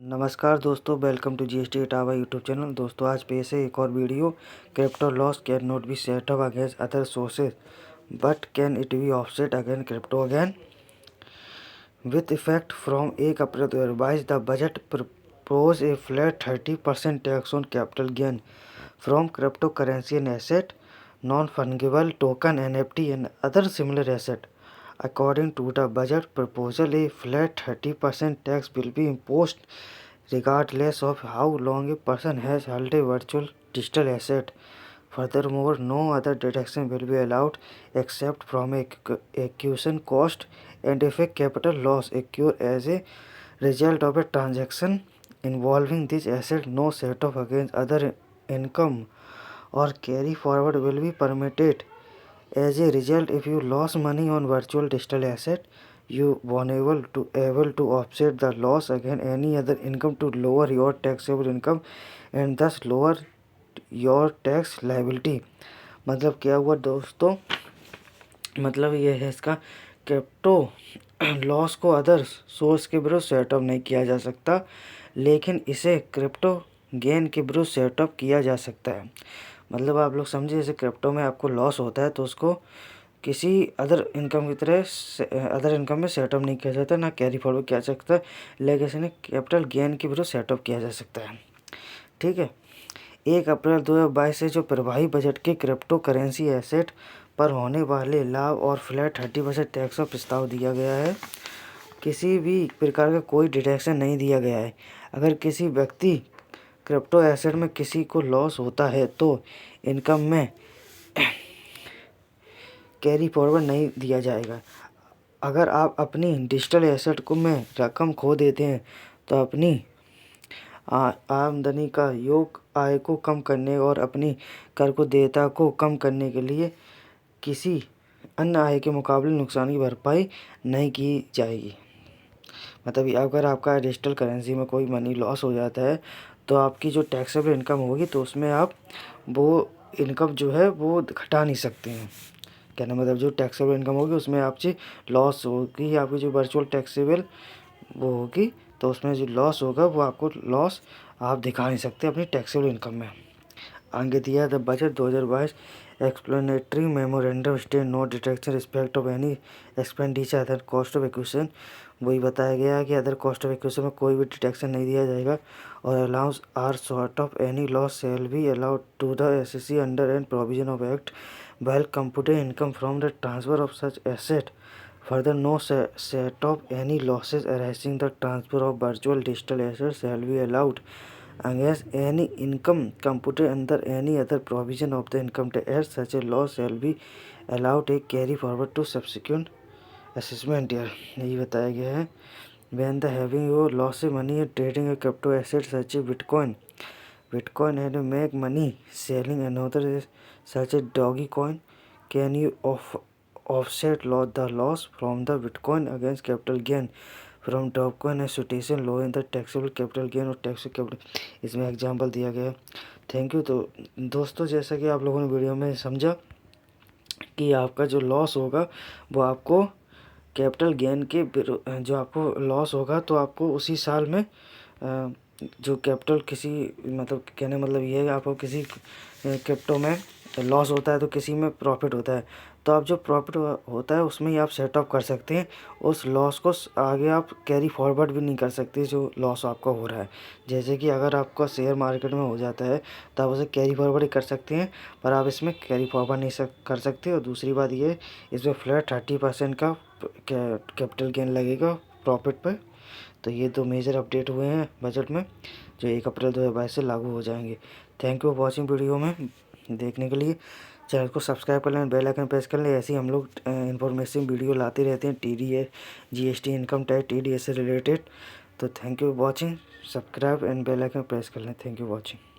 नमस्कार दोस्तों, welcome to GST Etawah YouTube channel. दोस्तों आज पेश है एक और video. Crypto loss can not be set up against other sources but can it be offset again crypto again with effect from 1 April 2022। The budget propose a flat 30% tax on capital gain from cryptocurrency and asset, non-fungible token NFT and other similar asset. According to the budget proposal, a flat 30% tax will be imposed regardless of how long a person has held a virtual digital asset. Furthermore, no other deduction will be allowed except from acquisition cost and if a capital loss occurs as a result of a transaction involving this asset, no set-off against other income or carry forward will be permitted. As a result, if you lost money on virtual digital asset, you were able to offset the loss against any other income to lower your taxable income and thus lower your tax liability. मतलब क्या हुआ दोस्तों, मतलब ये है इसका crypto loss को other source के विरुद्ध सेटअप नहीं किया जा सकता, लेकिन इसे क्रिप्टो गेन के विरुद्ध सेटअप किया जा सकता है। मतलब आप लोग समझे, जैसे क्रिप्टो में आपको लॉस होता है तो उसको किसी अदर इनकम की तरह अदर इनकम में सेटअप नहीं किया जाता, ना कैरी फॉरवर्ड किया जा सकता, लेकिन इसे कैपिटल गेन के विरुद्ध सेटअप किया जा सकता है। ठीक है। 1 अप्रैल 2022 से जो प्रभावी बजट के क्रिप्टो करेंसी एसेट पर होने वाले लाभ और फ्लैट 30% टैक्स का प्रस्ताव दिया गया है। किसी भी प्रकार का कोई डिडक्शन नहीं दिया गया है। अगर किसी व्यक्ति क्रिप्टो एसेट में किसी को लॉस होता है तो इनकम में कैरी फॉरवर्ड नहीं दिया जाएगा। अगर आप अपनी डिजिटल एसेट को में रकम खो देते हैं तो अपनी आमदनी का योग आय को कम करने और अपनी कर को देयता को कम करने के लिए किसी अन्य आय के मुकाबले नुकसान की भरपाई नहीं की जाएगी। मतलब अगर आपका डिजिटल करेंसी में कोई मनी लॉस हो जाता है तो आपकी जो टैक्सेबल इनकम होगी तो उसमें आप वो इनकम जो है वो घटा नहीं सकते हैं। कहना मतलब जो टैक्सेबल इनकम होगी उसमें आपकी लॉस होगी, आपकी जो वर्चुअल टैक्सेबल वो होगी तो उसमें जो लॉस होगा वो आपको लॉस आप दिखा नहीं सकते अपनी टैक्सेबल इनकम में। आगे दिया the budget 2022 explanatory memorandum state no detection respect of any expenditure other cost of acquisition. वही बताया गया है कि अदर कॉस्ट ऑफ एक्विजिशन में कोई भी डिटेक्शन नहीं दिया जाएगा और allowance are sort of any loss shall be allowed to the SSC under and provision of act while computing income from the transfer of such asset. Further, no set of any losses arising the transfer of virtual digital assets shall be allowed against any income computed under any other provision of the income tax. Such a loss shall be allowed a carry forward to subsequent assessment year. यही बताया गया है। When the having your loss money trading a crypto asset such as Bitcoin and make money selling another such as Dogecoin, can you offset the loss from the Bitcoin against capital gain from Dogecoin and situation low in the taxable capital gain और taxable capital, इसमें example दिया गया है। Thank you. तो दोस्तों जैसा कि आप लोगों ने वीडियो में समझा कि आपका जो लॉस होगा वो आपको कैपिटल गेन के जो आपको लॉस होगा तो आपको उसी साल में जो कैपिटल किसी मतलब कहने मतलब ये है कि आपको किसी क्रिप्टो में लॉस होता है तो किसी में प्रॉफिट होता है, तो आप जो प्रॉफिट होता है उसमें ही आप सेटअप कर सकते हैं। उस लॉस को आगे आप कैरी फॉरवर्ड भी नहीं कर सकते जो लॉस आपका हो रहा है। जैसे कि अगर आपका शेयर मार्केट में हो जाता है तो आप उसे कैरी फॉरवर्ड ही कर सकते हैं, पर आप इसमें कैरी फॉरवर्ड नहीं कर सकते। और दूसरी बात ये, इसमें फ्लैट 30% का कैपिटल गेन लगेगा प्रॉफिट पर। तो ये 2 मेजर अपडेट हुए हैं बजट में जो 1 अप्रैल 2022 से लागू हो जाएंगे। Thank you for watching video में देखने के लिए। चैनल को सब्सक्राइब कर लें, बेल आइकन प्रेस कर लें। ऐसे ही हम लोग इन्फॉर्मेटिव वीडियो लाते रहते हैं TDS GST income tax TDS से रिलेटेड। तो thank you for watching, subscribe and bell icon press कर लें। Thank you watching.